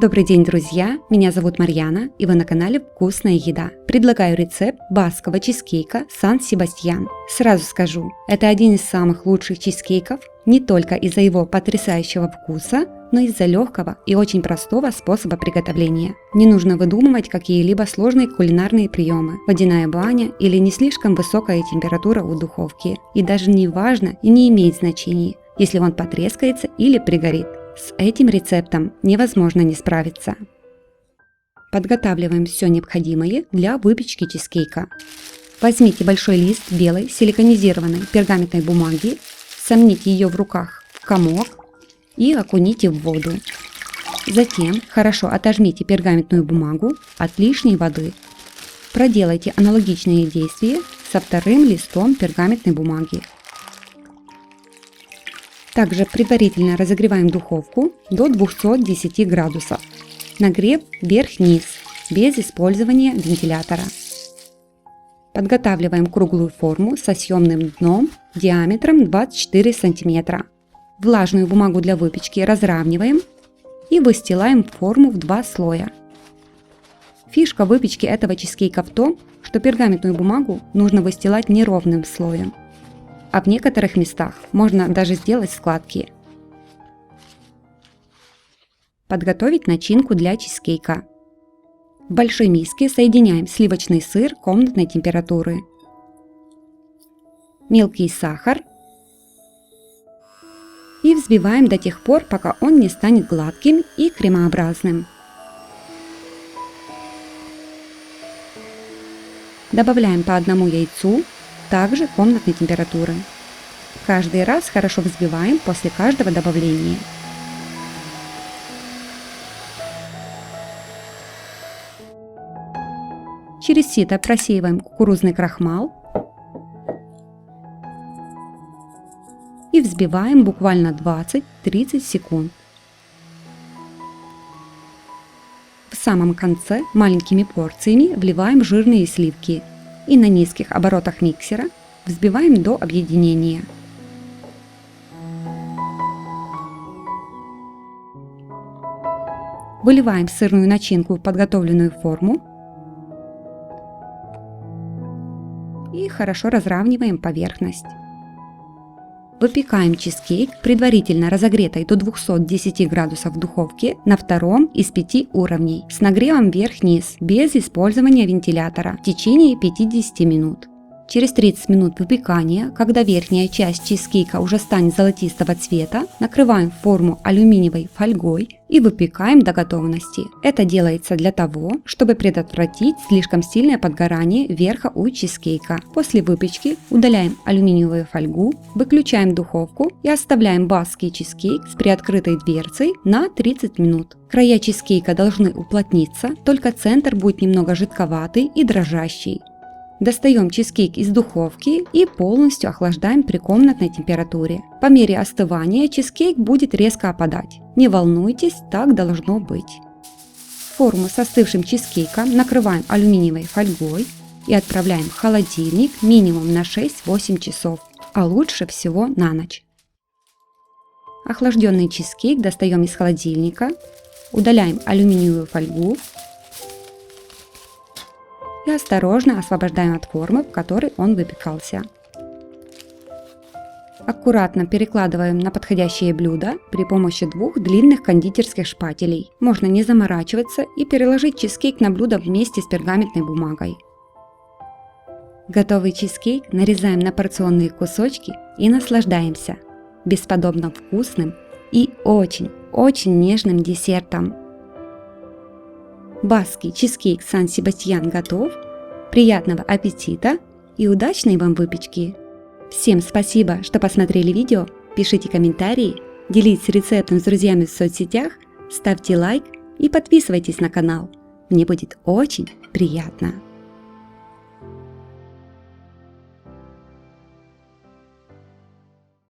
Добрый день, друзья! Меня зовут Марьяна, и вы на канале Вкусная еда. Предлагаю рецепт баскового чизкейка Сан-Себастьян. Сразу скажу, это один из самых лучших чизкейков не только из-за его потрясающего вкуса, но и из-за легкого и очень простого способа приготовления. Не нужно выдумывать какие-либо сложные кулинарные приемы, водяная баня или не слишком высокая температура у духовки. И даже не важно и не имеет значения, если он потрескается или пригорит. С этим рецептом невозможно не справиться. Подготавливаем все необходимое для выпечки чизкейка. Возьмите большой лист белой силиконизированной пергаментной бумаги, сомните ее в руках в комок и окуните в воду. Затем хорошо отожмите пергаментную бумагу от лишней воды. Проделайте аналогичные действия со вторым листом пергаментной бумаги. Также предварительно разогреваем духовку до 210 градусов. Нагрев вверх-вниз, без использования вентилятора. Подготавливаем круглую форму со съемным дном диаметром 24 см. Влажную бумагу для выпечки разравниваем и выстилаем форму в 2 слоя. Фишка выпечки этого чизкейка в том, что пергаментную бумагу нужно выстилать неровным слоем. А в некоторых местах можно даже сделать складки. Подготовить начинку для чизкейка. В большой миске соединяем сливочный сыр комнатной температуры, мелкий сахар и взбиваем до тех пор, пока он не станет гладким и кремообразным. Добавляем по одному яйцу, также комнатной температуры. Каждый раз хорошо взбиваем после каждого добавления. Через сито просеиваем кукурузный крахмал и взбиваем буквально 20-30 секунд. В самом конце маленькими порциями вливаем жирные сливки и на низких оборотах миксера взбиваем до объединения. Выливаем сырную начинку в подготовленную форму и хорошо разравниваем поверхность. Выпекаем чизкейк предварительно разогретой до 210 градусов в духовке на втором из 5 уровней с нагревом вверх-вниз без использования вентилятора в течение 50 минут. Через 30 минут выпекания, когда верхняя часть чизкейка уже станет золотистого цвета, накрываем форму алюминиевой фольгой и выпекаем до готовности. Это делается для того, чтобы предотвратить слишком сильное подгорание верха у чизкейка. После выпечки удаляем алюминиевую фольгу, выключаем духовку и оставляем баскский чизкейк с приоткрытой дверцей на 30 минут. Края чизкейка должны уплотниться, только центр будет немного жидковатый и дрожащий. Достаем чизкейк из духовки и полностью охлаждаем при комнатной температуре. По мере остывания чизкейк будет резко опадать. Не волнуйтесь, так должно быть. Форму с остывшим чизкейком накрываем алюминиевой фольгой и отправляем в холодильник минимум на 6-8 часов, а лучше всего на ночь. Охлажденный чизкейк достаем из холодильника, удаляем алюминиевую фольгу и осторожно освобождаем от формы, в которой он выпекался. Аккуратно перекладываем на подходящее блюдо при помощи 2 длинных кондитерских шпателей. Можно не заморачиваться и переложить чизкейк на блюдо вместе с пергаментной бумагой. Готовый чизкейк нарезаем на порционные кусочки и наслаждаемся бесподобно вкусным и очень нежным десертом. Баскский чизкейк Сан-Себастьян готов. Приятного аппетита и удачной вам выпечки! Всем спасибо, что посмотрели видео, пишите комментарии, делитесь рецептом с друзьями в соцсетях, ставьте лайк и подписывайтесь на канал. Мне будет очень приятно!